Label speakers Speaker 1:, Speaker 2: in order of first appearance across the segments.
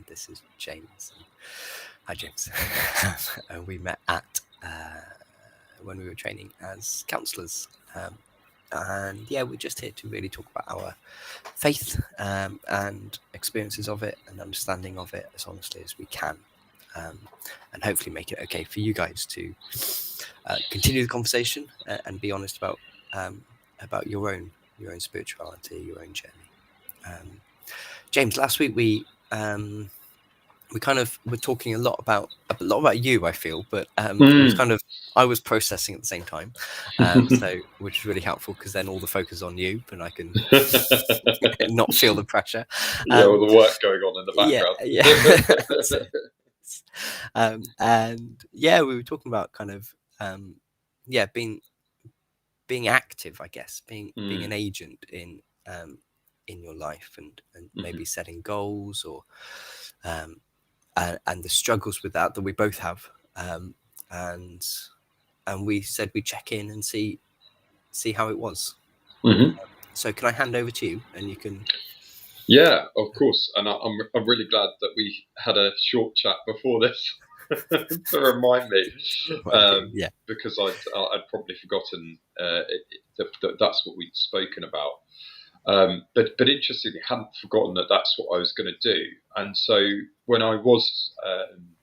Speaker 1: and this is James. Hi, James. And we met at when we were training as counsellors. And yeah, we're just here to really talk about our faith and experiences of it and understanding of it as honestly as we can. And hopefully make it okay for you guys to continue the conversation and be honest about your own spirituality, your own journey. James, last week we kind of were talking a lot about you, I feel, but it was kind of, I was processing at the same time, so which is really helpful because then all the focus is on you and I can not feel the pressure.
Speaker 2: All the work going on in the background.
Speaker 1: And yeah, we were talking about kind of being active, I guess, being an agent in your life and maybe setting goals or and the struggles with that we both have, and we said we'd check in and see how it was. So can I hand over to you and you can?
Speaker 2: Yeah, of course. And I'm really glad that we had a short chat before this to remind me, because I'd probably forgotten that that's what we'd spoken about. But interestingly, I hadn't forgotten that that's what I was going to do. And so when I was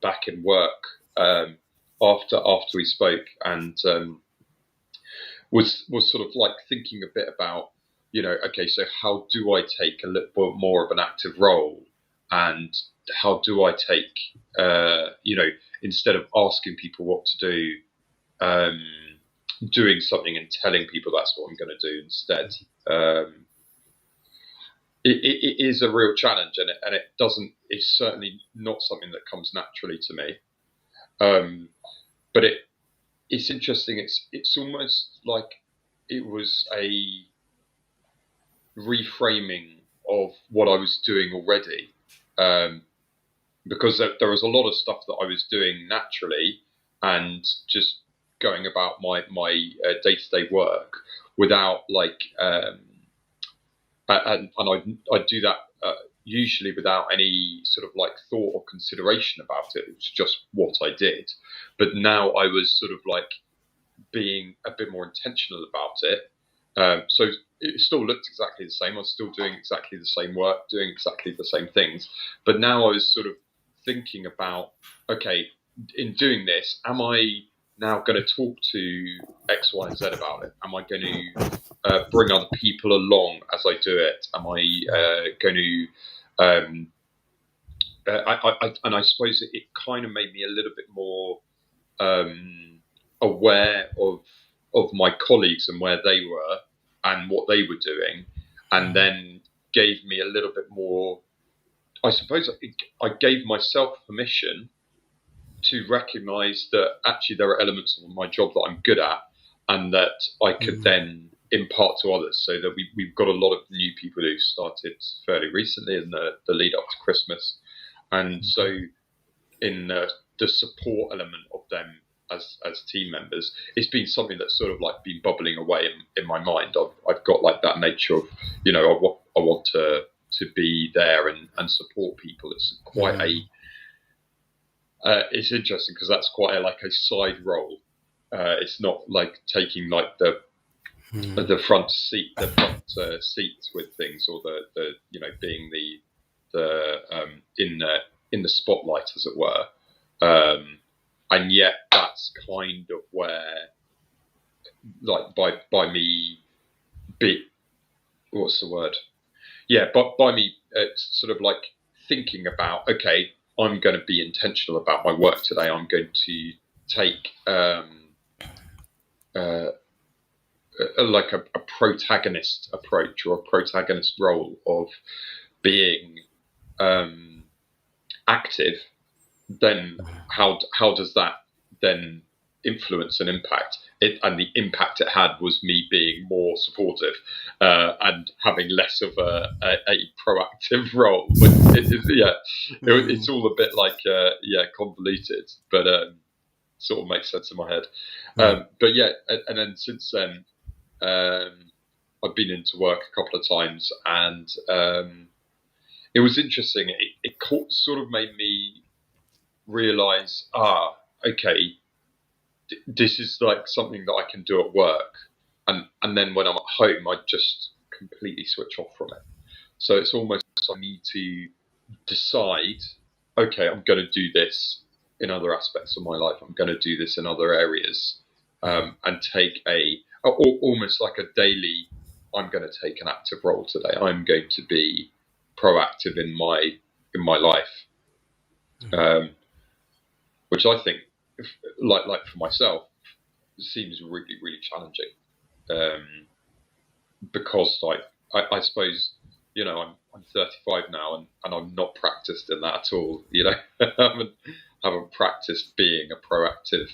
Speaker 2: back in work after we spoke, and was sort of like thinking a bit about, okay, so how do I take a little bit more of an active role, and how do I take, instead of asking people what to do, doing something and telling people that's what I'm going to do instead. It is a real challenge, and it's certainly not something that comes naturally to me. But it's interesting. It's almost like it was a reframing of what I was doing already, because there was a lot of stuff that I was doing naturally and just going about my day-to-day work without and I do that usually without any sort of like thought or consideration about it. It was just what I did. But now I was sort of like being a bit more intentional about it. So it still looked exactly the same. I was still doing exactly the same work, doing exactly the same things. But now I was sort of thinking about, okay, in doing this, am I now going to talk to X, Y, and Z about it? Am I going to bring other people along as I do it? Am I going to... and I suppose it kind of made me a little bit more aware of my colleagues and where they were and what they were doing, and then gave me a little bit more, I suppose I gave myself permission to recognise that actually there are elements of my job that I'm good at and that I could then impart to others. So that we've got a lot of new people who started fairly recently in the lead up to Christmas. And so in the support element of them as team members, it's been something that's sort of like been bubbling away in my mind. I've got like that nature of, I want to be there and support people. It's quite it's interesting because that's quite a side role. It's not like taking like the front seat with things, or the being the in the spotlight, as it were. And yet that's kind of where, like, by me what's the word? Yeah, but by me sort of like thinking about, okay, I'm going to be intentional about my work today. I'm going to take like a protagonist approach, or a protagonist role of being active. Then how does that then influence and impact it? And the impact it had was me being more supportive and having less of a proactive role. But it's all a bit like convoluted, but sort of makes sense in my head. But yeah, and then since then I've been into work a couple of times, and it was interesting. It sort of made me realize, okay, this is like something that I can do at work, and then when I'm at home, I just completely switch off from it. So it's almost I need to decide, okay, I'm going to do this in other aspects of my life. I'm going to do this in other areas, and take almost like a daily. I'm going to take an active role today. I'm going to be proactive in my life, which I think, like for myself, seems really really challenging, because I suppose I'm 35 now, and I'm not practiced in that at all. I haven't practiced being a proactive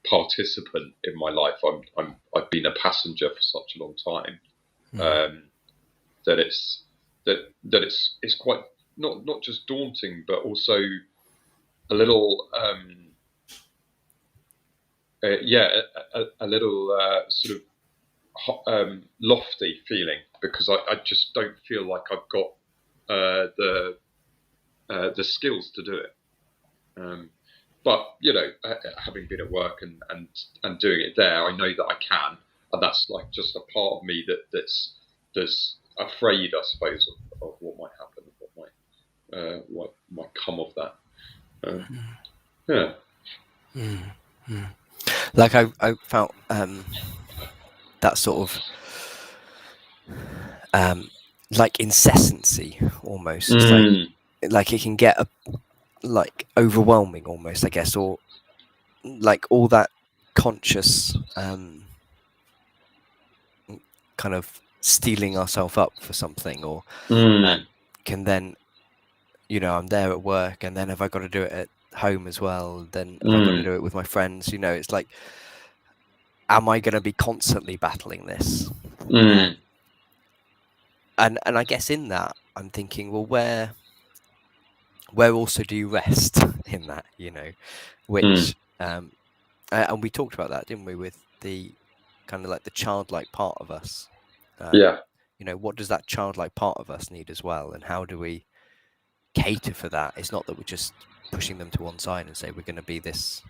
Speaker 2: participant in my life. I've been a passenger for such a long time, that it's quite not just daunting, but also a little a little sort of lofty feeling, because I just don't feel like I've got the skills to do it. But having been at work and doing it there, I know that I can, and that's like just a part of me that's afraid, I suppose, of what might happen, what might come of that. Yeah.
Speaker 1: Like I felt that sort of like incessancy almost, like it can get like overwhelming almost, I guess, or like all that conscious kind of steeling ourselves up for something, or can then I'm there at work, and then have I got to do it at home as well, then have I got to do it with my friends, it's like, am I going to be constantly battling this? And I guess in that I'm thinking, well, where also do you rest in that, which and we talked about that, didn't we, with the kind of like the childlike part of us. What does that childlike part of us need as well, and how do we cater for that? It's not that we're just pushing them to one side and say we're going to be this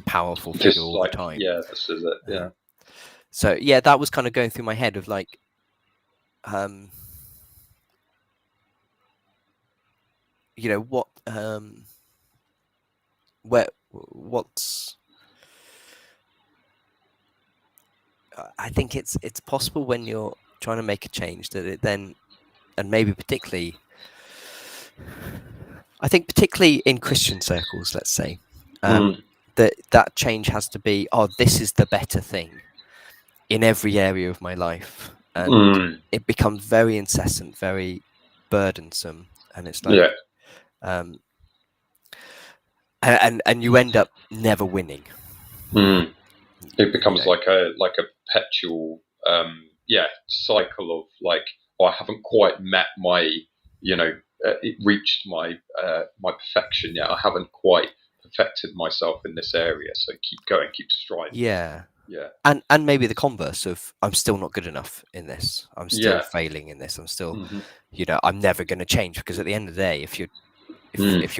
Speaker 1: powerful figure all the time.
Speaker 2: Yeah, this is it. Yeah.
Speaker 1: So yeah, that was kind of going through my head of like, what's I think it's possible when you're trying to make a change that it then, and maybe particularly in Christian circles, let's say, that change has to be, this is the better thing in every area of my life, and it becomes very incessant, very burdensome, and it's like, and you end up never winning.
Speaker 2: It becomes like a perpetual cycle of like, I haven't quite met my it reached my perfection yet. I haven't quite perfected myself in this area, so keep going, keep striving.
Speaker 1: Yeah. And maybe the converse of, I'm still not good enough in this, I'm still failing in this, I'm still I'm never going to change, because at the end of the day, if you're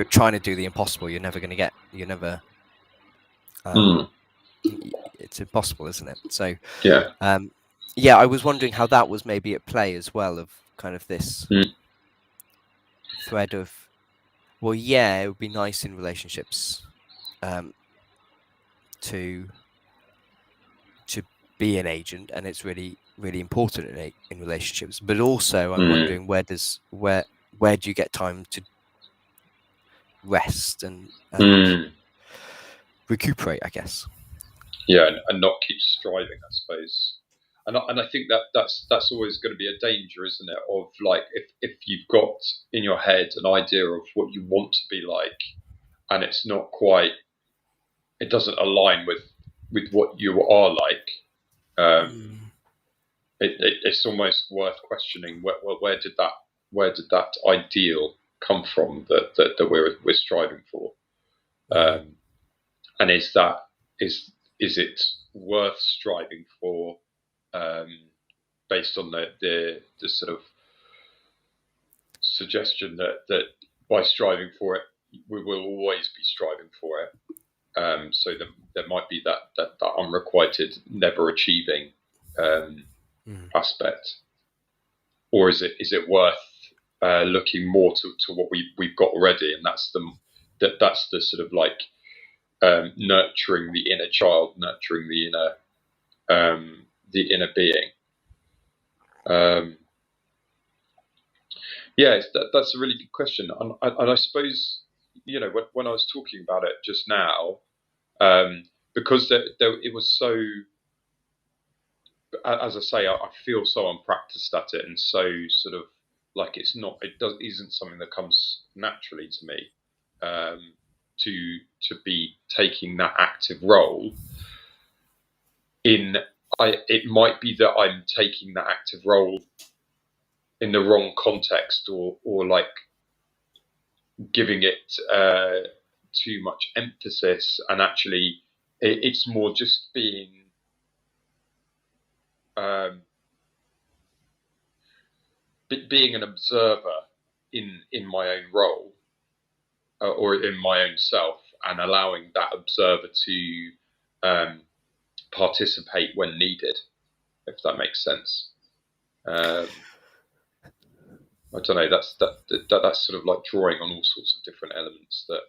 Speaker 1: trying to do the impossible, you're never it's impossible, isn't it? So I was wondering how that was maybe at play as well, of kind of this thread of, well, it would be nice in relationships to be an agent, and it's really really important in relationships, but also I'm wondering, where do you get time to rest and recuperate, I guess.
Speaker 2: And not keep striving, I suppose. And I think that's always going to be a danger, isn't it? Of like, if you've got in your head an idea of what you want to be like, and it's not quite, it doesn't align with what you are like, it's almost worth questioning where did that ideal come from that we're striving for, and is it worth striving for based on the sort of suggestion that by striving for it, we will always be striving for it. So there might be that unrequited, never achieving aspect, or is it worth looking more to what we've got already, and that's the sort of like nurturing the inner child, nurturing the inner being. Yeah, that's a really good question, and I suppose when I was talking about it just now, because it was so, as I say, I feel so unpracticed at it, and so sort of like isn't something that comes naturally to me, to be taking that active role in. It might be that I'm taking that active role in the wrong context, or like giving it too much emphasis, and actually it's more just being being an observer in my own role, or in my own self, and allowing that observer to participate when needed, if that makes sense. I don't know. That's sort of like drawing on all sorts of different elements that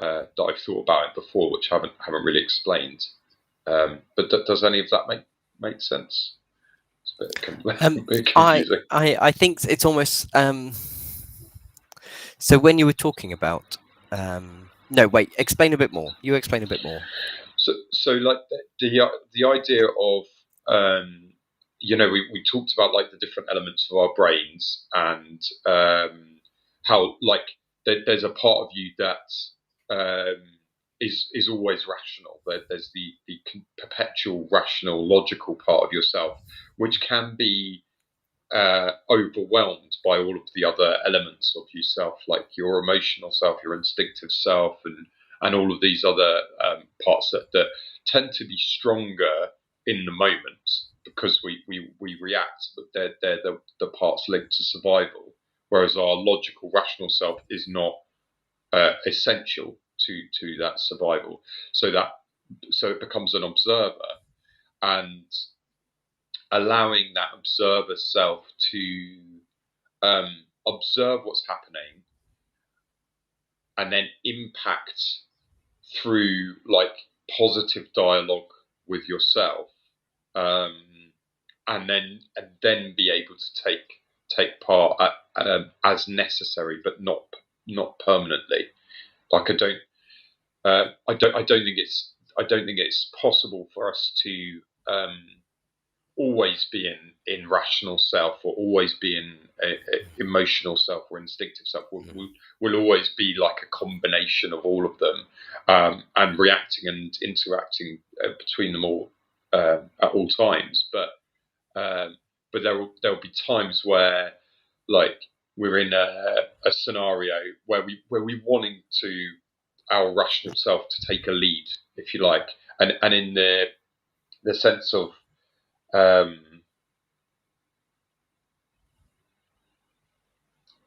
Speaker 2: I've thought about it before, which I haven't really explained. But does any of that make sense? It's a bit confusing.
Speaker 1: I think it's almost. So when you were talking about, no, wait, explain a bit more. You explain a bit more.
Speaker 2: So like the idea of we talked about like the different elements of our brains, and how like there's a part of you that is always rational. There's the perpetual rational, logical part of yourself, which can be overwhelmed by all of the other elements of yourself, like your emotional self, your instinctive self, and all of these other parts that tend to be stronger in the moment because we react, but they're the parts linked to survival, whereas our logical, rational self is not essential to that survival. So it becomes an observer, and allowing that observer self to observe what's happening, and then impact through like positive dialogue with yourself, and then be able to take part as necessary, but not permanently. Like I don't think it's possible for us to always be in rational self, or always be in emotional self, or instinctive self. We'll always be like a combination of all of them, and reacting and interacting between them all at all times. But there'll be times where like we're in a scenario where we wanting to our rational self to take a lead, if you like, and in the sense of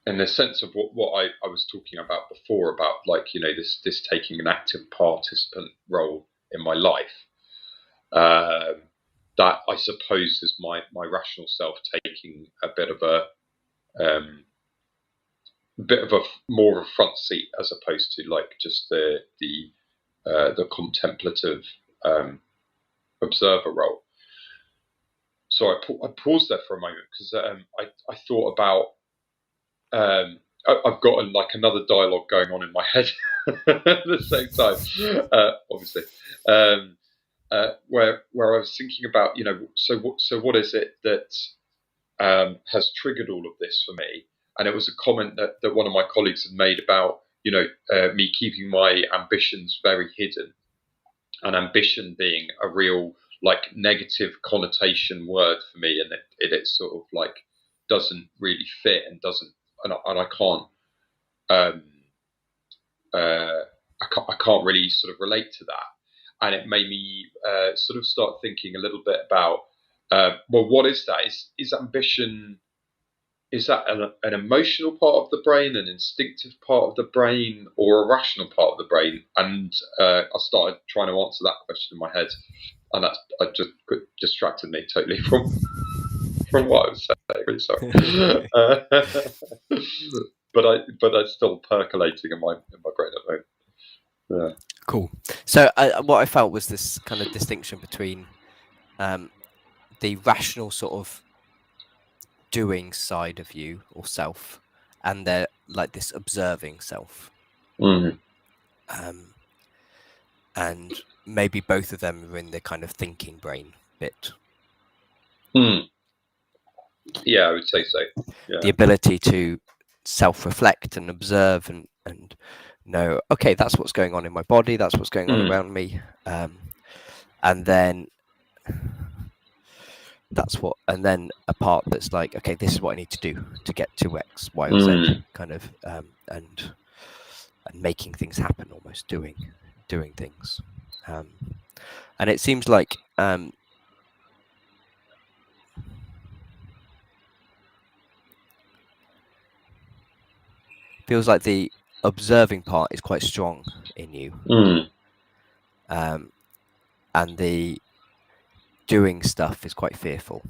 Speaker 2: in the sense of what I was talking about before, about like this taking an active participant role in my life, that I suppose is my rational self taking a bit of a more of a front seat, as opposed to like just the contemplative observer role. So I paused there for a moment because I thought about. I've got like another dialogue going on in my head at the same time, obviously, where I was thinking about, so what is it that has triggered all of this for me? And it was a comment that one of my colleagues had made about, me keeping my ambitions very hidden, and ambition being a real like negative connotation word for me, and it sort of like doesn't really fit, and doesn't, and I can't, I can't really sort of relate to that. And it made me sort of start thinking a little bit about Well, what is that? Is ambition? Is that an emotional part of the brain, an instinctive part of the brain, or a rational part of the brain? And I started trying to answer that question in my head, and that just distracted me totally from what I was saying. Really sorry, but it's still percolating in my brain at the moment. Yeah.
Speaker 1: Cool. So what I felt was this kind of distinction between the rational sort of doing side of you or self, and the like this observing self.
Speaker 2: Mm.
Speaker 1: And maybe both of them are in the kind of thinking brain bit.
Speaker 2: Mm. Yeah, I would say so. Yeah.
Speaker 1: The ability to self-reflect and observe and know, okay, that's what's going on in my body, that's what's going on around me, and then a part that's like, okay, this is what I need to do to get to X, Y, or Z, kind of, and making things happen, almost doing things, and it seems like feels like the observing part is quite strong in you, and the doing stuff is quite fearful.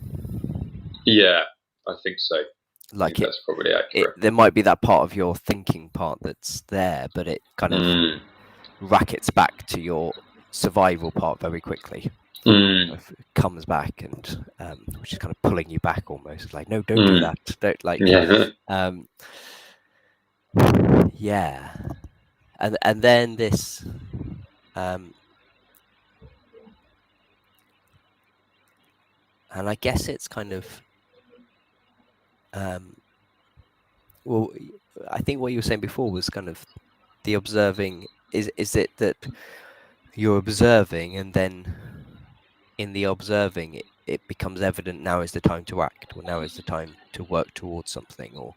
Speaker 2: Yeah, I think so.
Speaker 1: Like
Speaker 2: that's probably accurate.
Speaker 1: There might be that part of your thinking part that's there, but it kind of rackets back to your survival part very quickly. It comes back and which is kind of pulling you back almost. Like, no, don't do that. Don't like. Yeah, and then this. And I guess it's kind of, well, I think what you were saying before was kind of the observing. Is it that you're observing, and then in the observing, it becomes evident now is the time to act, or now is the time to work towards something, or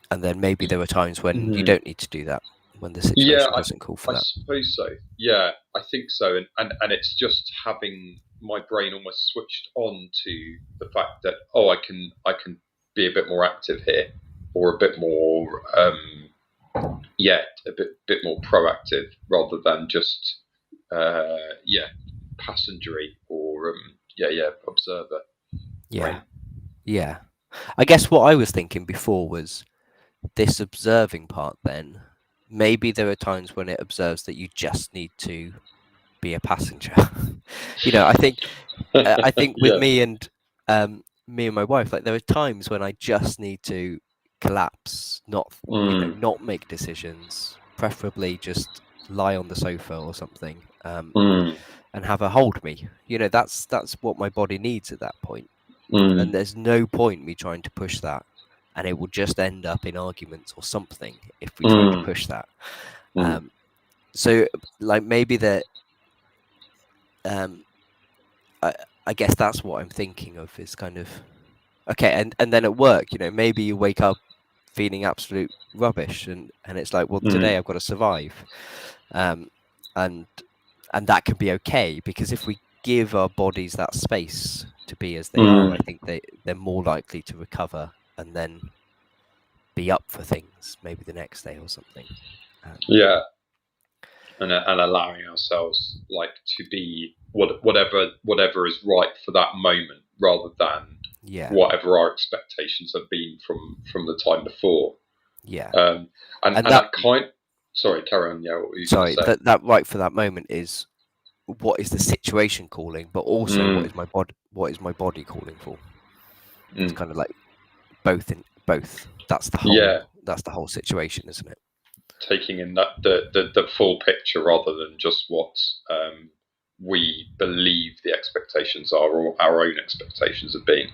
Speaker 1: and then maybe there are times when you don't need to do that, when the situation doesn't call for that.
Speaker 2: I suppose so. Yeah, I think so. And it's just having my brain almost switched on to the fact that, oh, I can be a bit more active here, or a bit more a bit more proactive, rather than just passengery or observer.
Speaker 1: Yeah. I guess what I was thinking before was this observing part. Then maybe there are times when it observes that you just need to be a passenger. I think with me and my wife, like there are times when I just need to collapse, not not make decisions, preferably just lie on the sofa or something, and have her hold me. That's what my body needs at that point. And there's no point me trying to push that, and it will just end up in arguments or something if we try to push that. So like maybe that I guess that's what I'm thinking of, is kind of, okay, and then at work, maybe you wake up feeling absolute rubbish, and it's like, well, today I've got to survive, and that can be okay, because if we give our bodies that space to be as they are, I think they're more likely to recover and then be up for things maybe the next day or something.
Speaker 2: And allowing ourselves to be whatever is right for that moment, rather than whatever our expectations have been from the time before. And that kind. Sorry, carry on. Yeah, what were you
Speaker 1: sorry,
Speaker 2: say?
Speaker 1: that right for that moment is, what is the situation calling, but also what is my body calling for? It's kind of like both. That's the whole situation, isn't it?
Speaker 2: Taking in that the full picture, rather than just what we believe the expectations are, or our own expectations have been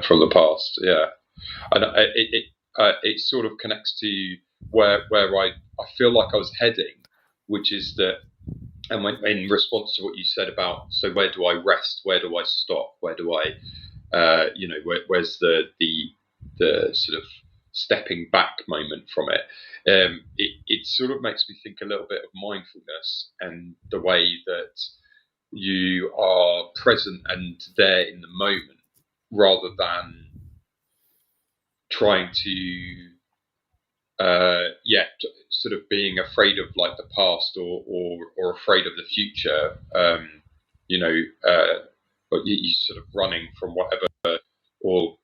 Speaker 2: from the past. Yeah, and it sort of connects to where I feel like I was heading, which is that, and in response to what you said about, so where do I rest? Where do I stop? Where do I, where's the sort of stepping back moment from it? It sort of makes me think a little bit of mindfulness, and the way that you are present and there in the moment, rather than trying to sort of being afraid of like the past, or afraid of the future. But you sort of running from whatever, or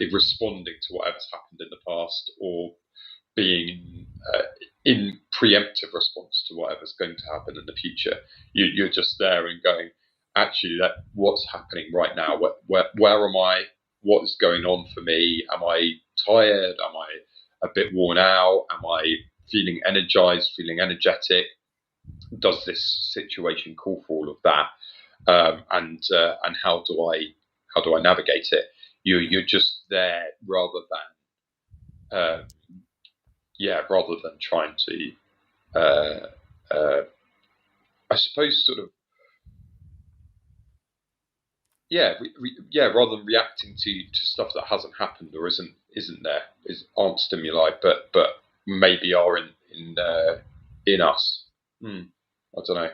Speaker 2: responding to whatever's happened in the past, or being in preemptive response to whatever's going to happen in the future. You're just there and going, actually, what's happening right now? Where am I? What is going on for me? Am I tired? Am I a bit worn out? Am I feeling energized, feeling energetic? Does this situation call for all of that? And how do I navigate it? You're just there, uh, rather than trying to, I suppose, sort of, rather than reacting to stuff that hasn't happened or isn't there, aren't stimuli, but maybe are in us. I don't know.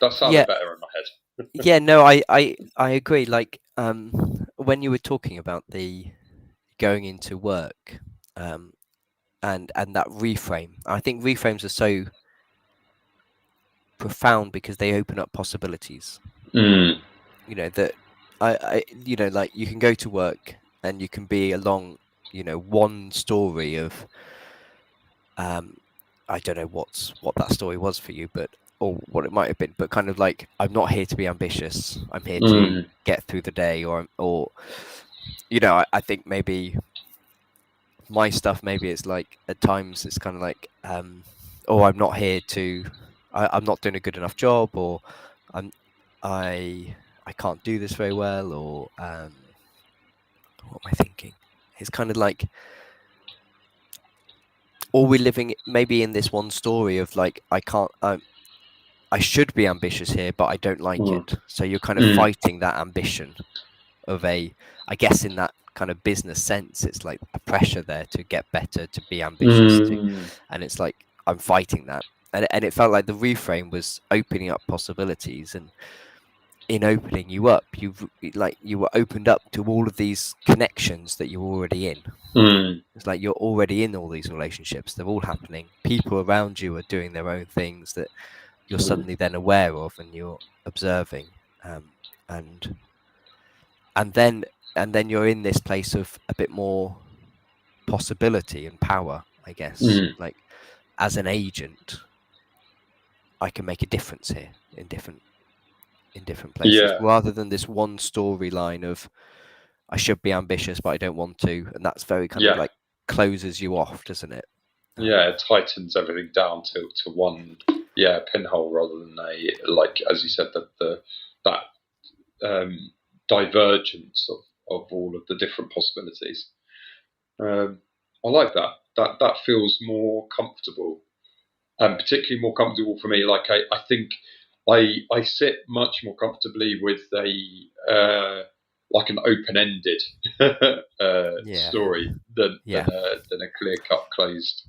Speaker 2: That sounded better in my head.
Speaker 1: Yeah, no, I agree. Like, when you were talking about the going into work, and that reframe, I think reframes are so profound because they open up possibilities. You know that like you can go to work and you can be along, one story of, I don't know what that story was for you, but or what it might have been, but kind of like, I'm not here to be ambitious. I'm here to get through the day, or I think maybe my stuff, maybe it's like at times it's kind of like, I'm not here to, I'm not doing a good enough job, or I can't do this very well, or what am I thinking? It's kind of like, or we're living maybe in this one story of like, I should be ambitious here, but I don't like it. So you're kind of fighting that ambition of I guess in that kind of business sense, it's like a pressure there to get better, to be ambitious, and it's like, I'm fighting that. And it felt like the reframe was opening up possibilities, and in opening you up, you were opened up to all of these connections that you're already in. It's like you're already in all these relationships. They're all happening. People around you are doing their own things that you're suddenly then aware of, and you're observing, and then you're in this place of a bit more possibility and power, I guess. Like, as an agent, I can make a difference here in different places, rather than this one storyline of, I should be ambitious but I don't want to, and that's very kind of like closes you off, doesn't it?
Speaker 2: It tightens everything down to one pinhole, rather than like, as you said, that divergence of all of the different possibilities. I like that. That feels more comfortable, and particularly more comfortable for me. Like, I think I sit much more comfortably with like an open-ended story than a clear-cut, closed,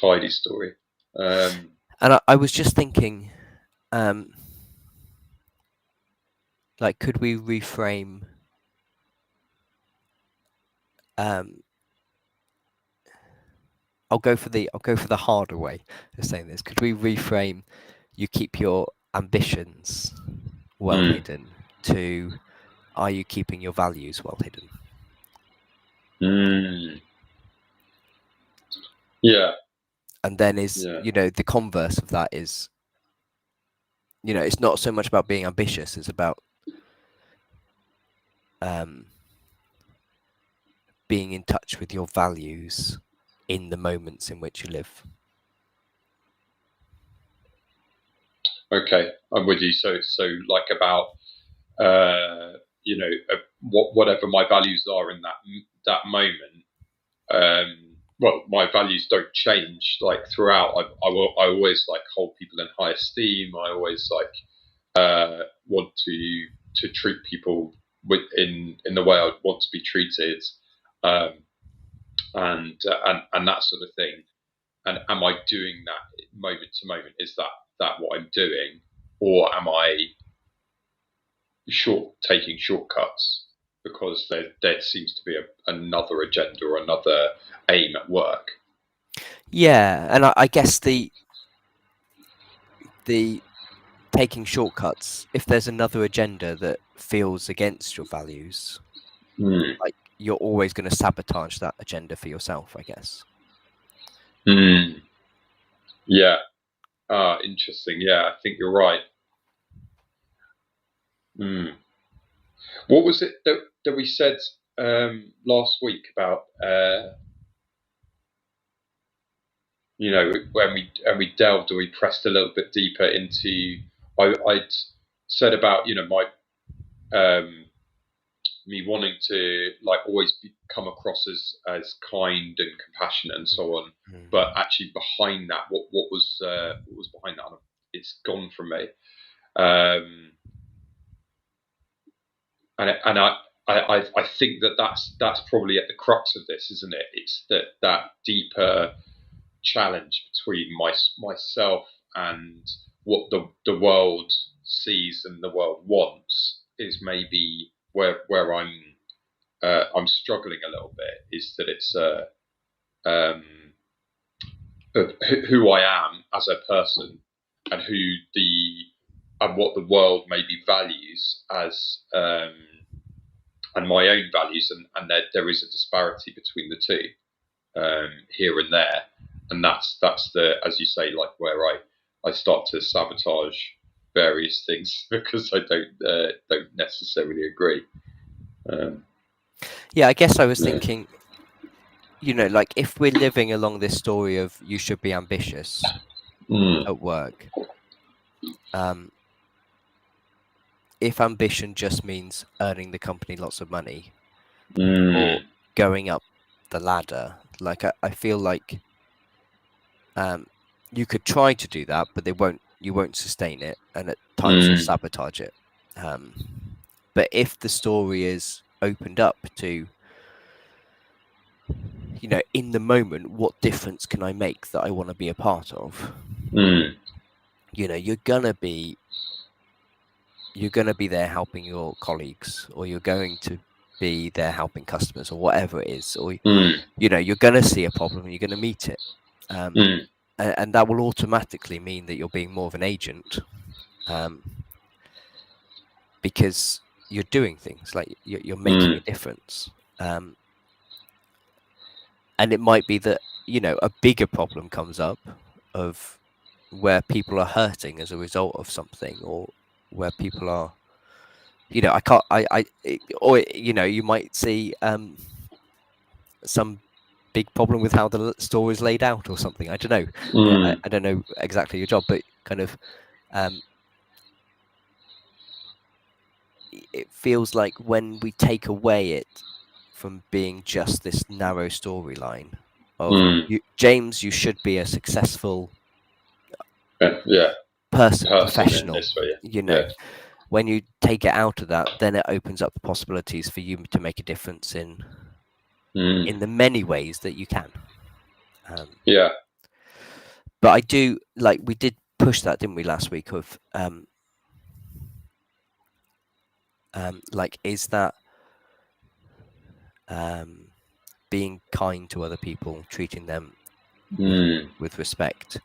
Speaker 2: tidy story.
Speaker 1: And I was just thinking, like, could we reframe? I'll go for the harder way of saying this. Could we reframe? You keep your ambitions well hidden, to, are you keeping your values well hidden?
Speaker 2: Yeah.
Speaker 1: And then the converse of that is, it's not so much about being ambitious, it's about being in touch with your values in the moments in which you live.
Speaker 2: Okay, I'm with you. So like, about whatever my values are in that moment. Well, my values don't change like throughout. I always like hold people in high esteem. I always like want to treat people in the way I'd want to be treated, and that sort of thing. And am I doing that moment to moment? Is that that what I'm doing, or am I taking shortcuts because there seems to be another agenda or another aim at work?
Speaker 1: Yeah, and I guess the taking shortcuts, if there's another agenda that feels against your values, like you're always going to sabotage that agenda for yourself, I guess.
Speaker 2: Yeah. Interesting. Yeah, I think you're right. What was it that we said last week about when we delved or we pressed a little bit deeper into I'd said about my me wanting to like always come across as kind and compassionate and so on, but actually behind that, what was behind that? It's gone from me. And I think that's probably at the crux of this, isn't it? It's that deeper challenge between myself and what the world sees and the world wants is maybe where I'm struggling a little bit. Is that it's of who I am as a person and what the world maybe values as and my own values, and there is a disparity between the two here and there, and that's the, as you say, like where I start to sabotage various things because I don't necessarily agree.
Speaker 1: Yeah, I guess I was thinking, like if we're living along this story of you should be ambitious at work, if ambition just means earning the company lots of money or going up the ladder, like I feel like you could try to do that, but you won't sustain it, and at times you'll sabotage it. But if the story is opened up to, in the moment, what difference can I make that I want to be a part of? You're gonna be there helping your colleagues, or you're going to be there helping customers, or whatever it is, or you're gonna see a problem and you're gonna meet it, and that will automatically mean that you're being more of an agent, because you're doing things like you're making a difference. And it might be that a bigger problem comes up of where people are hurting as a result of something, or where people are, or you might see some big problem with how the story is laid out or something. I don't know. I don't know exactly your job, but kind of it feels like when we take away it from being just this narrow storyline of James, you should be a successful person, professional.
Speaker 2: In this way,
Speaker 1: when you take it out of that, then it opens up the possibilities for you to make a difference in the many ways that you can. But I do like we did push that, didn't we, last week? Of like, is that being kind to other people, treating them with respect,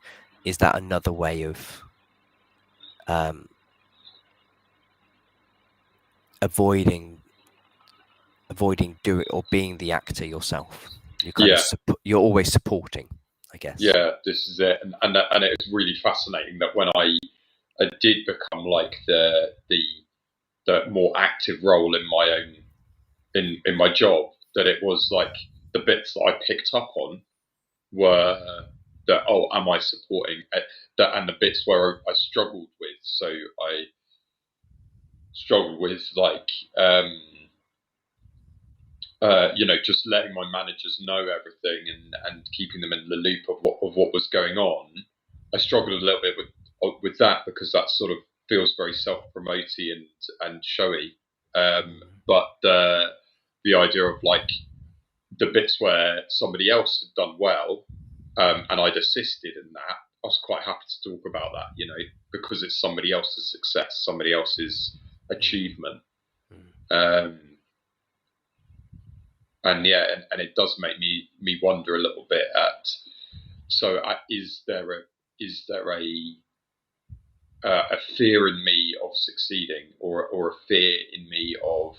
Speaker 1: is that another way of avoiding doing or being the actor yourself? You're always supporting, I guess.
Speaker 2: Yeah, this is it, and it's really fascinating that when I did become like the more active role in my own in my job, that it was like the bits that I picked up on were that, oh, am I supporting that, and the bits where I struggled with. So I struggled with like just letting my managers know everything and keeping them in the loop of what was going on. I struggled a little bit with that because that sort of feels very self-promoty and showy. But the idea of like the bits where somebody else had done well, and I'd assisted in that, was quite happy to talk about that, because it's somebody else's success, somebody else's achievement. And it does make me wonder a little bit at. So, is there a fear in me of succeeding, or a fear in me of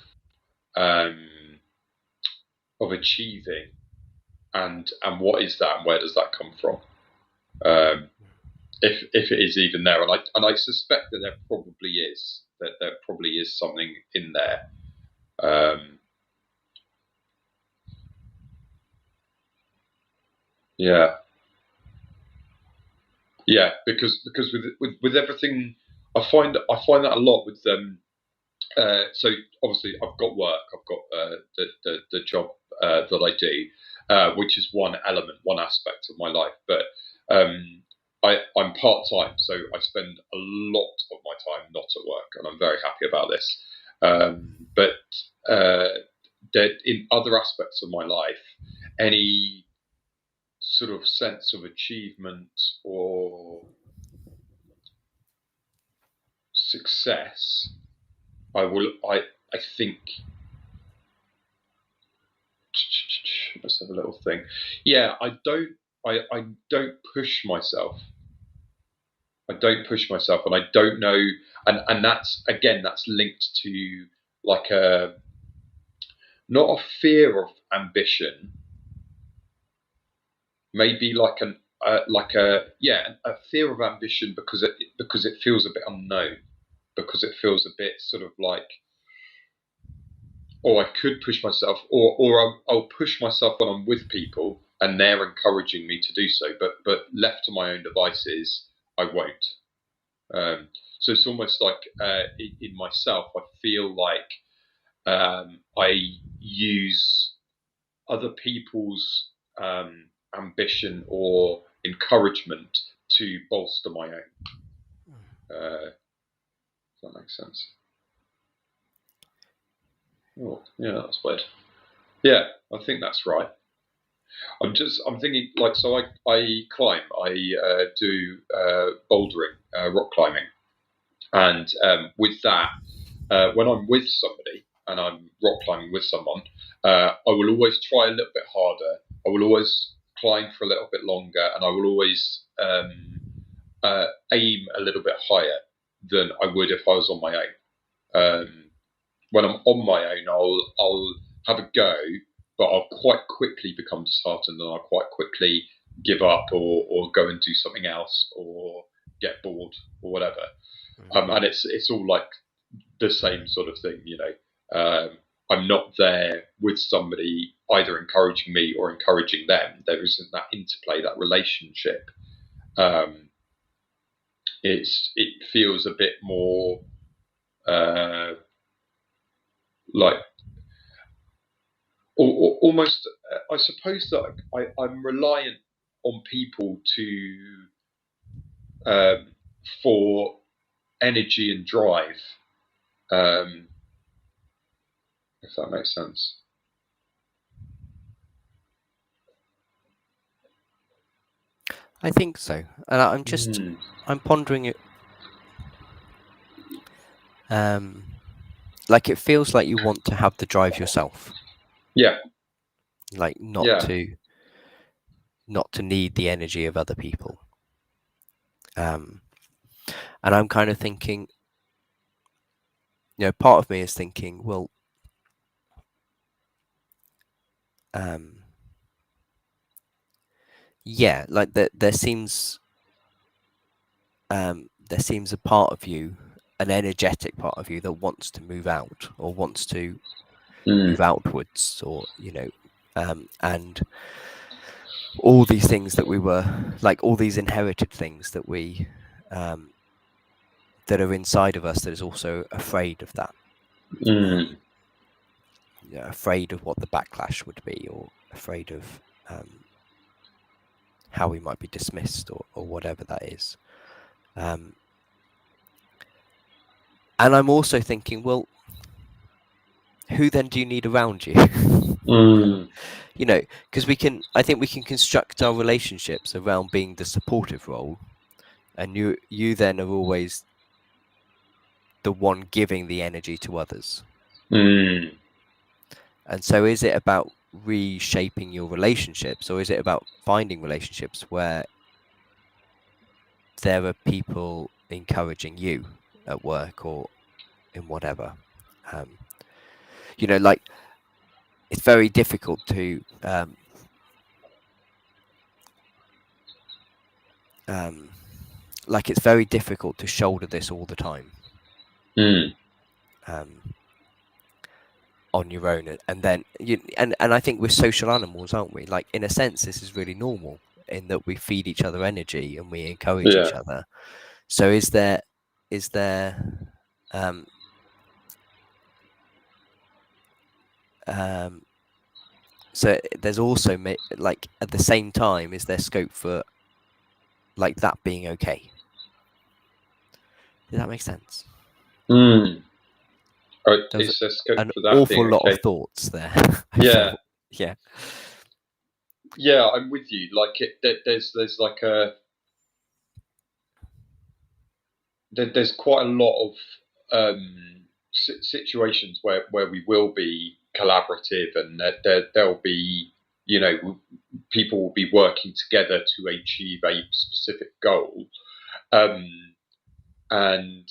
Speaker 2: achieving, and what is that, and where does that come from? If it is even there, and I suspect that there probably is something in there. Because with everything, I find that a lot with them. So obviously, I've got work. I've got the job that I do, which is one aspect of my life. But I'm part-time, so I spend a lot of my time not at work, and I'm very happy about this. But in other aspects of my life, any sort of sense of achievement or success, I think. Let's have a little thing. Yeah, I don't push myself. I don't push myself, and I don't know, and that's linked to like not a fear of ambition, maybe like a fear of ambition because it feels a bit unknown, because it feels a bit sort of like, I could push myself, or I'll push myself when I'm with people and they're encouraging me to do so, but left to my own devices, I won't. So it's almost like in myself, I feel like I use other people's ambition or encouragement to bolster my own. Does that make sense? Oh, yeah, that's weird. Yeah, I think that's right. I'm thinking, like, so I climb. I do bouldering, rock climbing, and with that, when I'm with somebody and I'm rock climbing with someone, I will always try a little bit harder. I will always climb for a little bit longer, and I will always aim a little bit higher than I would if I was on my own. When I'm on my own, I'll have a go, but I'll quite quickly become disheartened, and I'll quite quickly give up, or go and do something else, or get bored, or whatever. And it's all like the same sort of thing, I'm not there with somebody either encouraging me or encouraging them. There isn't that interplay, that relationship. It feels a bit more like almost. I suppose that I'm reliant on people to for energy and drive. If that makes sense.
Speaker 1: I think so, and I'm just I'm pondering it. Like, it feels like you want to have the drive yourself.
Speaker 2: Yeah.
Speaker 1: Like not to need the energy of other people. And I'm kind of thinking, part of me is thinking, well, yeah, like there seems a part of you, an energetic part of you, that wants to move out, or wants to move outwards, or and all these things that we were like, all these inherited things that we that are inside of us, that is also afraid of that. Afraid of what the backlash would be, or afraid of how we might be dismissed, or whatever that is. And I'm also thinking, well, who then do you need around you? Because I think we can construct our relationships around being the supportive role, and you then are always the one giving the energy to others.
Speaker 2: Mm.
Speaker 1: And so is it about reshaping your relationships, or is it about finding relationships where there are people encouraging you at work or in whatever? Like, it's very difficult to like, it's very difficult to shoulder this all the time.
Speaker 2: Mm.
Speaker 1: On your own, and then and I think we're social animals, aren't we? Like, in a sense, this is really normal in that we feed each other energy and we encourage
Speaker 2: Yeah.
Speaker 1: each other. So is there so there's also, like, at the same time, is there scope for like that being okay? Does that make sense?
Speaker 2: Mm.
Speaker 1: There was
Speaker 2: Is there scope
Speaker 1: an
Speaker 2: for that
Speaker 1: awful
Speaker 2: being
Speaker 1: lot of
Speaker 2: okay?
Speaker 1: thoughts there. I
Speaker 2: Yeah.
Speaker 1: felt. Yeah.
Speaker 2: Yeah, I'm with you. Like there's like there's quite a lot of situations where we will be collaborative, and there'll be, people will be working together to achieve a specific goal, um, and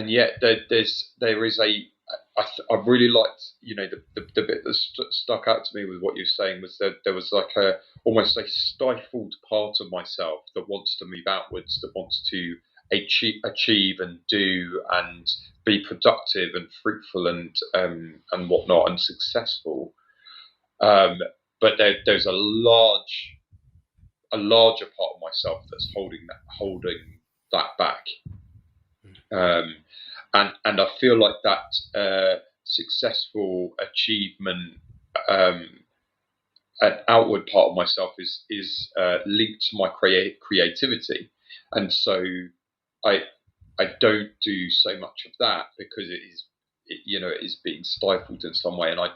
Speaker 2: yet there is I really liked, the bit that stuck out to me with what you're saying was that there was like almost a stifled part of myself that wants to move outwards, that wants to achieve and do and be productive and fruitful and whatnot and successful. Um, but there's a larger part of myself that's holding that back. Um, and I feel like that successful achievement, um, an outward part of myself is linked to my creativity, and so I don't do so much of that because it is being stifled in some way, and I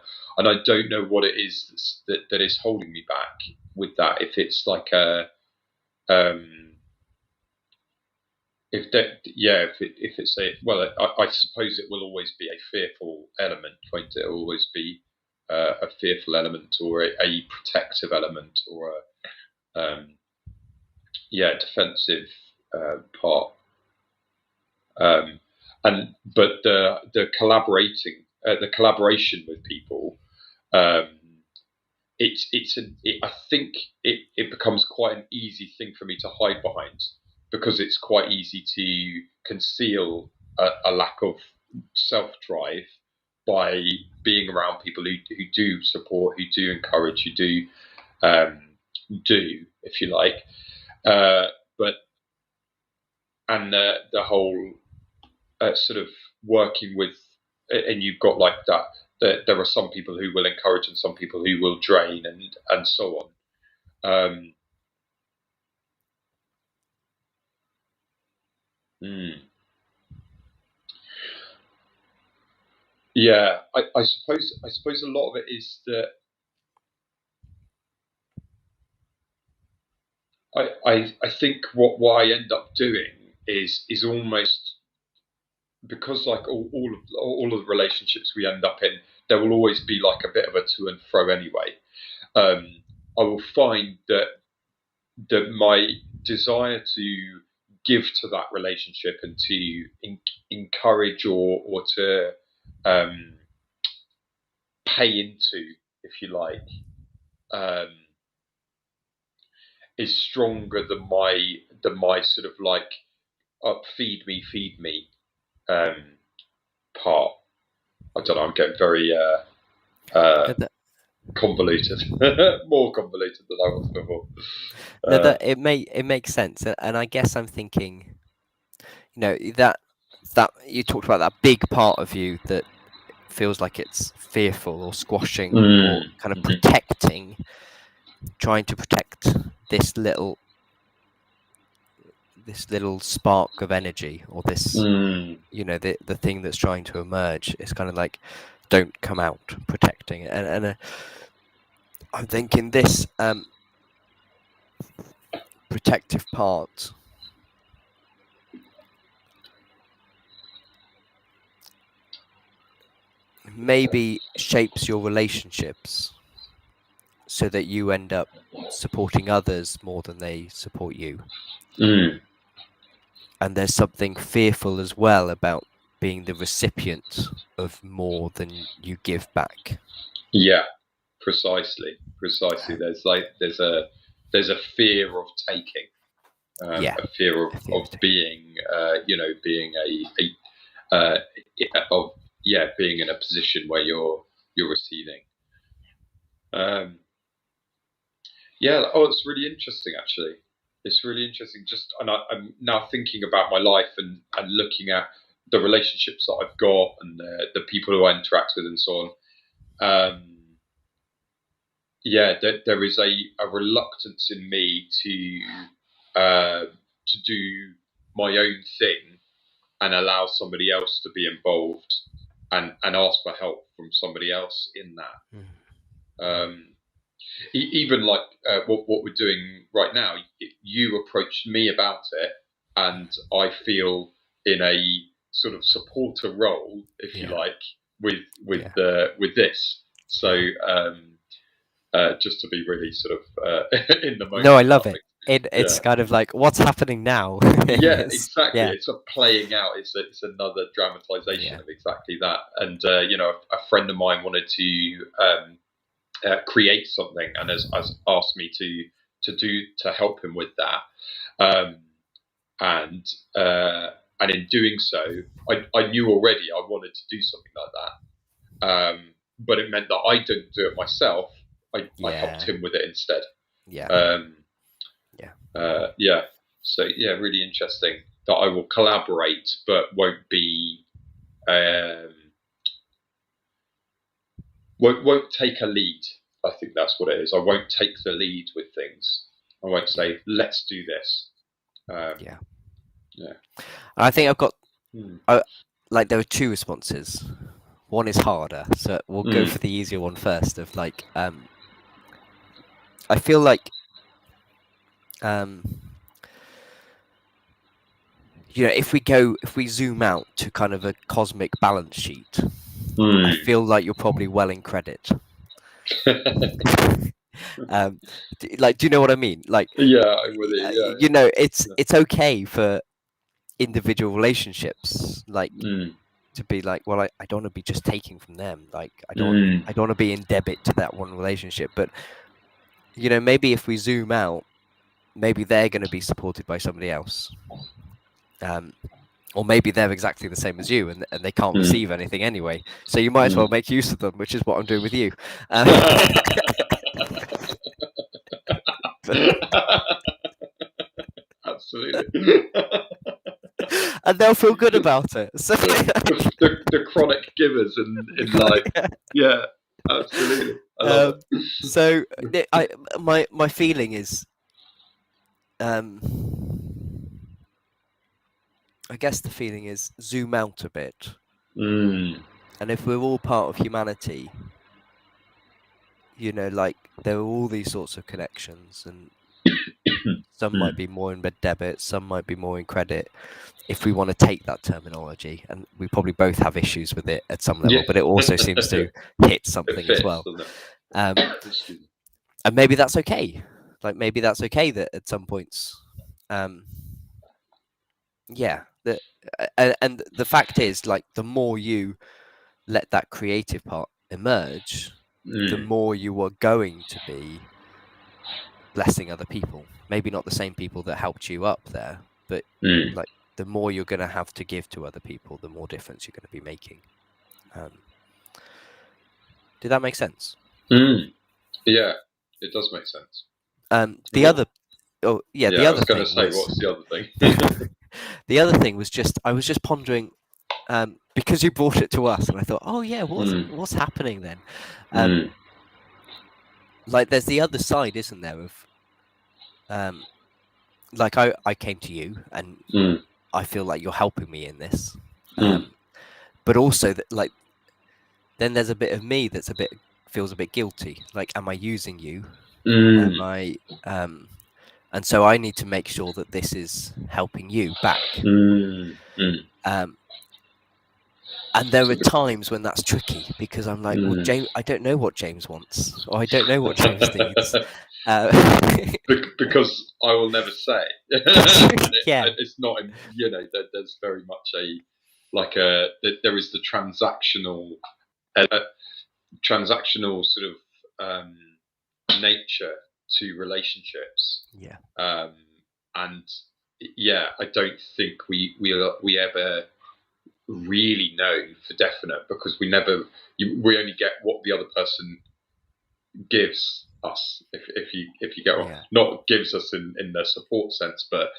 Speaker 2: don't know what it is that is holding me back with that. If it's like a if that, yeah, if it's a, well, I suppose it will always be a fearful element, won't it? It'll always be a fearful element or a protective element or defensive part. But the collaboration with people, um, I think it becomes quite an easy thing for me to hide behind, because it's quite easy to conceal a lack of self drive by being around people who do support, who do encourage, who do, if you like, but and the whole sort of working with, and you've got like that. There are some people who will encourage and some people who will drain, and so on. Um, mm. Yeah, I suppose a lot of it is that I think what I end up doing is almost, because like all of the relationships we end up in, there will always be like a bit of a to and fro anyway. I will find that my desire to give to that relationship and to encourage or to um, pay into, if you like, um, is stronger than my sort of like feed me part. I don't know. I'm getting very convoluted, more convoluted than I was before.
Speaker 1: No, that it makes sense, and I guess I'm thinking, that you talked about that big part of you that feels like it's fearful or squashing or kind of protecting, trying to protect this little spark of energy, or this, the thing that's trying to emerge. It's kind of like, don't come out, protecting it, and I'm thinking this protective part maybe shapes your relationships so that you end up supporting others more than they support you. And there's something fearful as well about being the recipient of more than you give back.
Speaker 2: Yeah, precisely. There's a fear of taking, a fear of being, being being in a position where you're receiving. It's really interesting, actually. It's really interesting. I'm now thinking about my life and looking at the relationships that I've got and the people who I interact with and so on. There is a reluctance in me to do my own thing and allow somebody else to be involved and ask for help from somebody else in that. Even like what we're doing right now, you approached me about it, and I feel in a sort of supporter role, if you like, with this. So just to be really sort of in the moment.
Speaker 1: No, I love it. It's kind of like, what's happening now?
Speaker 2: Exactly. It's a playing out. It's another dramatization of exactly that. And a friend of mine wanted to create something and has asked me to help him with that. And in doing so, I knew already I wanted to do something like that. But it meant that I didn't do it myself. I helped him with it instead. So really interesting that I will collaborate, but won't be won't take a lead. I think that's what it is. I won't take the lead with things. I won't say, let's do this.
Speaker 1: I think I've got like there are two responses. One is harder, so we'll go for the easier one first. Of like, I feel like, if we zoom out to kind of a cosmic balance sheet, I feel like you're probably well in credit. Like, do you know what I mean? Like,
Speaker 2: I'm with you.
Speaker 1: It's okay for individual relationships, like to be like, well, I don't want to be just taking from them. Like, I don't want to be in debit to that one relationship. But maybe if we zoom out, maybe they're going to be supported by somebody else. Or maybe they're exactly the same as you and they can't receive anything anyway. So you might as well make use of them, which is what I'm doing with you.
Speaker 2: Absolutely.
Speaker 1: And they'll feel good about it. So
Speaker 2: the chronic givers in life. Yeah, absolutely. I love it.
Speaker 1: So my feeling is, I guess the feeling is zoom out a bit. And if we're all part of humanity, like there are all these sorts of connections, and some might be more in debit, some might be more in credit, if we want to take that terminology. And we probably both have issues with it at some level, but it also seems to hit something as well. And maybe that's okay. Like, maybe that's okay that at some points, and the fact is, like, the more you let that creative part emerge, the more you are going to be blessing other people. Maybe not the same people that helped you up there, but like, the more you're going to have to give to other people, the more difference you're going to be making. Did that make sense?
Speaker 2: Yeah, it does make sense.
Speaker 1: The other thing
Speaker 2: I was going to say, what's the other thing?
Speaker 1: The other thing was I was just pondering, because you brought it to us, and I thought, oh yeah, what's happening then? Like, there's the other side, isn't there? Of like, I came to you, and I feel like you're helping me in this, but also that, like, then there's a bit of me that's feels a bit guilty. Like, am I using you? Am and so I need to make sure that this is helping you back. And there are times when that's tricky because I'm like, well, James, I don't know what James wants, or I don't know what James needs.
Speaker 2: Because I will never say.
Speaker 1: Yeah.
Speaker 2: It's not, there's very much there is the transactional sort of nature to relationships.
Speaker 1: Yeah.
Speaker 2: And yeah, I don't think we ever really know for definite, because we only get what the other person gives us, if you get
Speaker 1: Yeah.
Speaker 2: not gives us in the support sense, but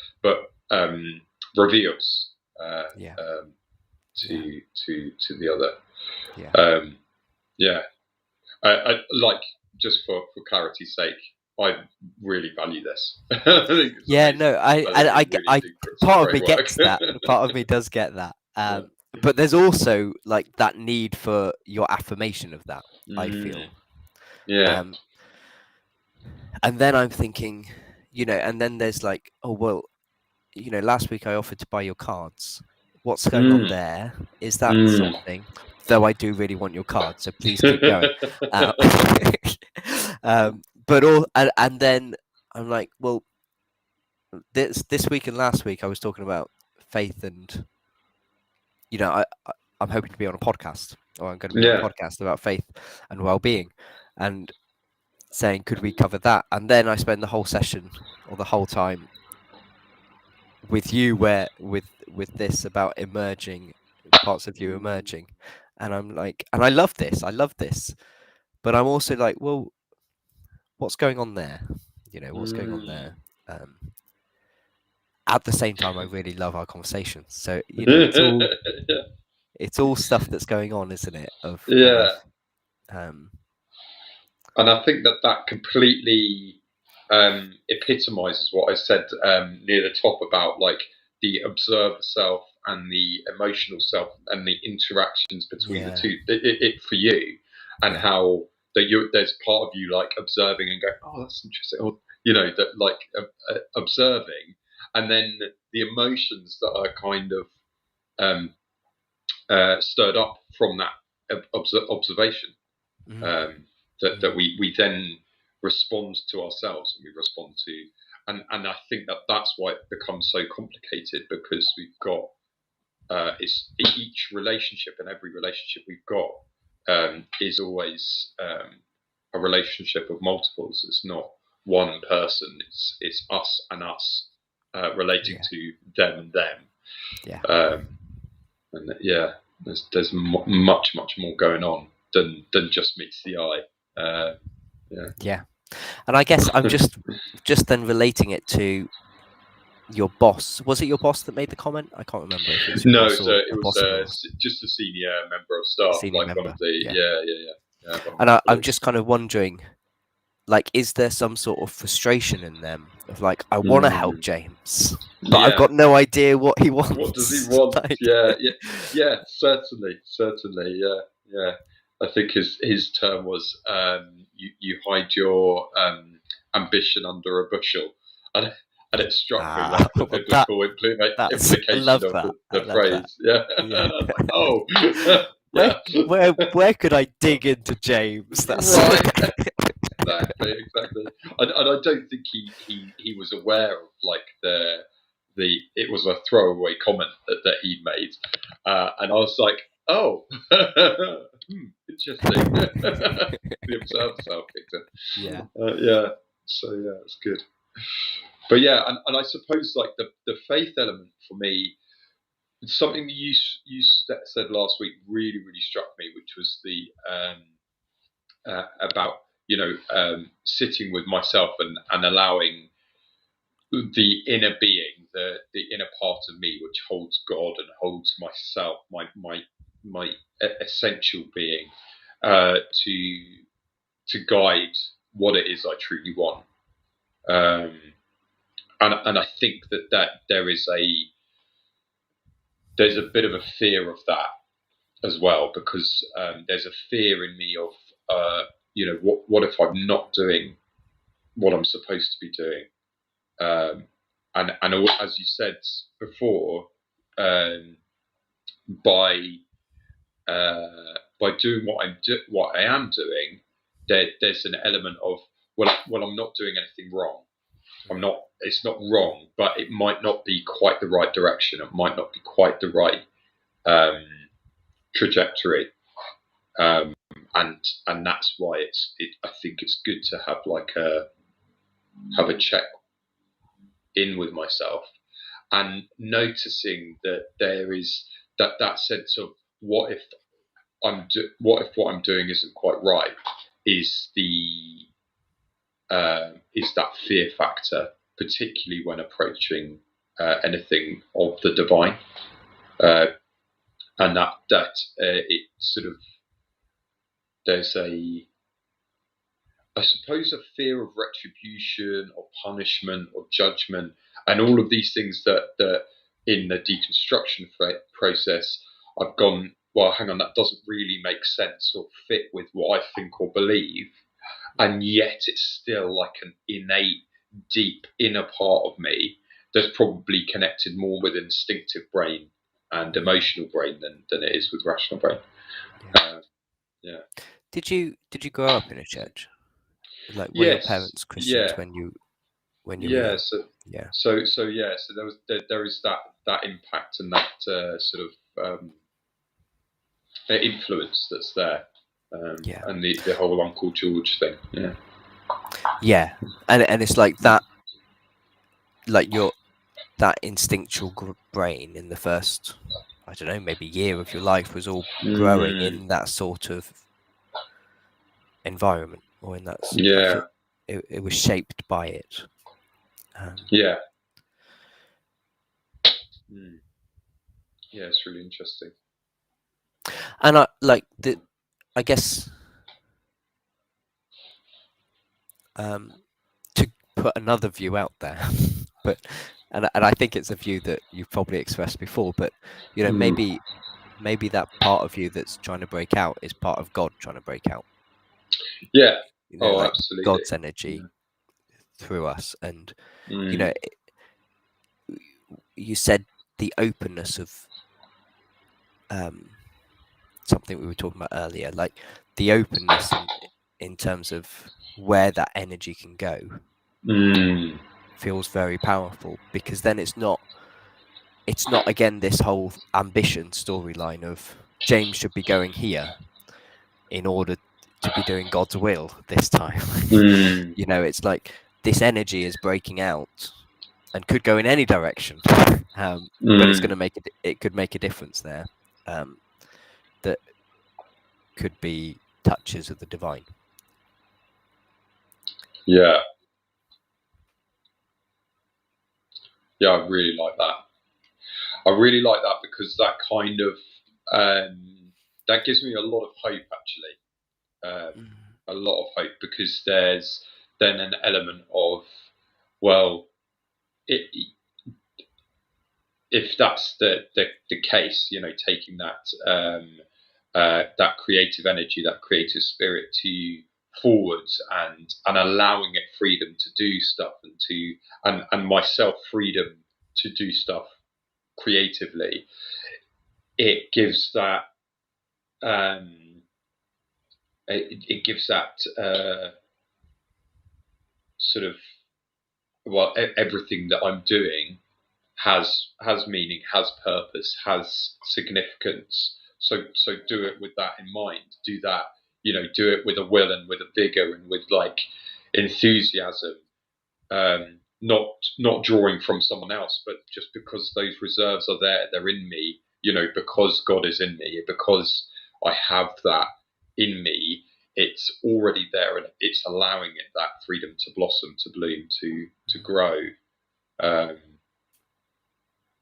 Speaker 2: reveals to the other. I like, just for clarity's sake, I really value this. I think it's amazing.
Speaker 1: No, I part of me gets that. Part of me does get that. But there's also like that need for your affirmation of that, I feel. And then I'm thinking, and then there's like, oh, well, last week I offered to buy your cards. What's going on there? Is that something? Though I do really want your cards, so please keep going. And then I'm like, well, this week and last week I was talking about faith, and I'm hoping to be on a podcast, or I'm going to be on a podcast about faith and well-being, and saying, could we cover that? And then I spend the whole session, or the whole time, with you, where with this about emerging, parts of you emerging, and I'm like, and I love this, but I'm also like, well, what's going on there? What's going on there? At the same time, I really love our conversations, so it's all stuff that's going on, isn't it?
Speaker 2: And I think that completely epitomizes what I said near the top about like the observer self and the emotional self and the interactions between the two. It for you, and how there's part of you like observing and going, oh, that's interesting, or that like observing, and then the emotions that are kind of stirred up from that observation. That we then respond to ourselves, and we respond to, and I think that's why it becomes so complicated, because we've got it's each relationship, and every relationship we've got is always a relationship of multiples. It's not one person. It's us and us relating to them and them. And there's much more going on than just meets the eye.
Speaker 1: And I guess I'm just then relating it to your boss. Was it your boss that made the comment? I can't remember if it was your boss or
Speaker 2: it was just a senior member of staff, one of the
Speaker 1: And I'm just kind of wondering, like, is there some sort of frustration in them of like, I want to help James, but I've got no idea what he wants.
Speaker 2: What does he want? Certainly, yeah. I think his term was you hide your ambition under a bushel, and it struck me like the biblical implication of the phrase. And I was like,
Speaker 1: oh, where could I dig into James?
Speaker 2: That's right. Exactly. And I don't think he was aware of like it was a throwaway comment that he made, and I was like, oh, interesting. The observer self, Victor. So it's good. But and I suppose like the faith element for me, something that you said last week really struck me, which was the about sitting with myself and allowing the inner being, the inner part of me, which holds God and holds myself, my essential being, to guide what it is I truly want. And I think that there's a bit of a fear of that as well, because there's a fear in me of what if I'm not doing what I'm supposed to be doing, and as you said before, by doing what I am doing, there's an element of well, I'm not doing anything wrong. I'm not. It's not wrong, but it might not be quite the right direction. It might not be quite the right trajectory, and that's why I think it's good to have a check in with myself and noticing that there is that sense of what if what I'm doing isn't quite right is that fear factor, particularly when approaching anything of the divine, and that it sort of there's I suppose a fear of retribution or punishment or judgment, and all of these things that in the deconstruction process I've gone, well, hang on, that doesn't really make sense or fit with what I think or believe, and yet it's still like an innate, deep inner part of me that's probably connected more with instinctive brain and emotional brain than it is with rational brain. Yeah.
Speaker 1: Did you grow up in a church? Like, were your
Speaker 2: Yes.
Speaker 1: parents Christians
Speaker 2: Yeah.
Speaker 1: when you were
Speaker 2: Yeah.
Speaker 1: young?
Speaker 2: So
Speaker 1: Yeah.
Speaker 2: there is that impact and that sort of influence that's there,
Speaker 1: Yeah.
Speaker 2: and the whole Uncle George thing. Yeah.
Speaker 1: Yeah, and it's like that, like that instinctual brain in the first, I don't know, maybe year of your life was all growing in that sort of environment, or in that
Speaker 2: Yeah.
Speaker 1: it was shaped by it.
Speaker 2: Yeah. Yeah, it's really interesting.
Speaker 1: And I guess to put another view out there, but and I think it's a view that you've probably expressed before, but maybe that part of you that's trying to break out is part of God trying to break out.
Speaker 2: Yeah.
Speaker 1: Like
Speaker 2: Absolutely.
Speaker 1: God's energy through us, and you said the openness of something we were talking about earlier, like the openness in terms of where that energy can go feels very powerful, because then it's not again this whole ambition storyline of James should be going here in order to be doing God's will this time. It's like this energy is breaking out and could go in any direction, but it's going to it could make a difference there, that could be touches of the divine.
Speaker 2: Yeah. Yeah, I really like that. I really like that because that kind of that gives me a lot of hope, actually. A lot of hope, because there's then an element of, well, if that's the case, taking that creative energy, that creative spirit to forwards, and allowing it freedom to do stuff, and myself freedom to do stuff creatively, it gives that it gives that sort of, well, everything that I'm doing has meaning, has purpose, has significance. So do it with that in mind. Do that, do it with a will and with a vigor and with like enthusiasm. Not drawing from someone else, but just because those reserves are there, they're in me. Because God is in me, because I have that in me. It's already there, and it's allowing it that freedom to blossom, to bloom, to grow.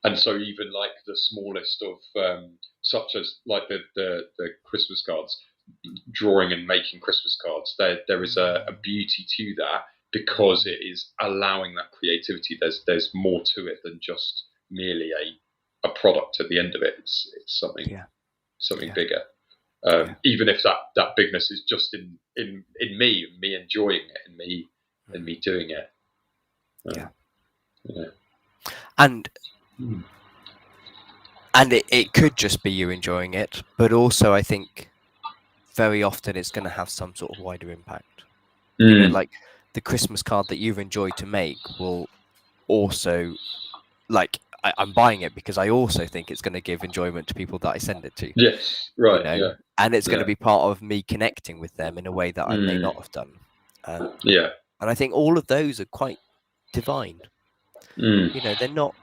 Speaker 2: And so even like the smallest of, such as like the Christmas cards, drawing and making Christmas cards, there is a beauty to that, because it is allowing that creativity. There's more to it than just merely a product at the end of it. It's something bigger. Even if that bigness is just in me enjoying it, and me doing it.
Speaker 1: Yeah.
Speaker 2: Yeah.
Speaker 1: And it could just be you enjoying it, but also I think very often it's going to have some sort of wider impact. You know, like the Christmas card that you've enjoyed to make will also, like, I'm buying it because I also think it's going to give enjoyment to people that I send it to.
Speaker 2: Yes, right.
Speaker 1: You know,
Speaker 2: Yeah.
Speaker 1: and it's going to be part of me connecting with them in a way that I may not have done.
Speaker 2: Yeah.
Speaker 1: And I think all of those are quite divine. You know, they're not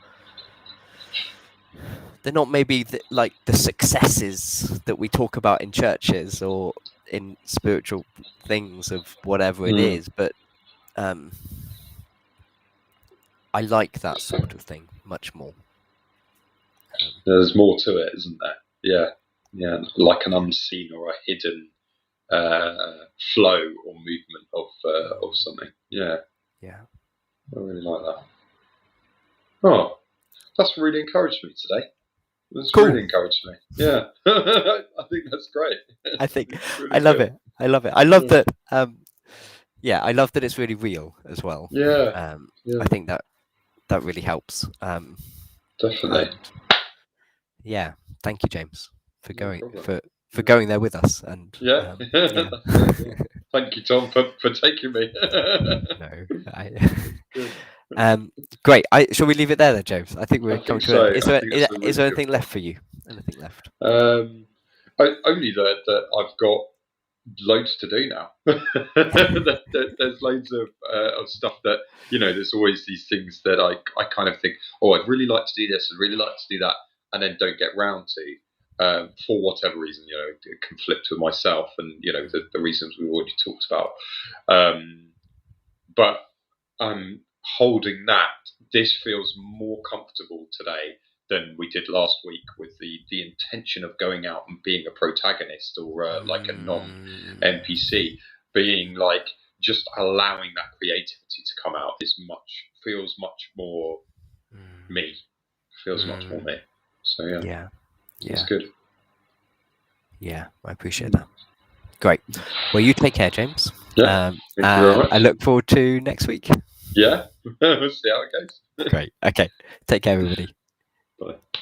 Speaker 1: maybe like the successes that we talk about in churches or in spiritual things of whatever it is, but I like that sort of thing much more.
Speaker 2: There's more to it, isn't there? Yeah, yeah, like an unseen or a hidden flow or movement of something. Yeah,
Speaker 1: yeah.
Speaker 2: I really like that. Oh, that's really encouraged me today. That's
Speaker 1: Cool.
Speaker 2: really encouraged me. Yeah, I think that's great.
Speaker 1: I think
Speaker 2: really
Speaker 1: I love
Speaker 2: good.
Speaker 1: it. I love it. I love that. Yeah, I love that it's really real as well.
Speaker 2: Yeah,
Speaker 1: I think that really helps.
Speaker 2: definitely.
Speaker 1: And yeah, thank you, James, for going
Speaker 2: problem.
Speaker 1: for going there with us. And
Speaker 2: Yeah,
Speaker 1: yeah.
Speaker 2: Thank you, Tom, for taking me.
Speaker 1: No, great. Shall we leave it there then, James? I think we're coming to
Speaker 2: so.
Speaker 1: it. Is there
Speaker 2: Really
Speaker 1: anything left for you? Anything left?
Speaker 2: Only that I've got loads to do now. There's loads of stuff that, there's always these things that I kind of think, oh, I'd really like to do this, I'd really like to do that, and then don't get round to, for whatever reason, conflict with myself and, the reasons we've already talked about. But I'm holding that. This feels more comfortable today than we did last week, with the intention of going out and being a protagonist or like a non-NPC, being like just allowing that creativity to come out. Feels much more me. Feels much more me. So yeah, it's good.
Speaker 1: Yeah, I appreciate that. Great. Well, you take care, James.
Speaker 2: Yeah. Thank you very much.
Speaker 1: I look forward to next week.
Speaker 2: Yeah. We'll see how it goes.
Speaker 1: Great. Okay. Take care, everybody.
Speaker 2: Bye.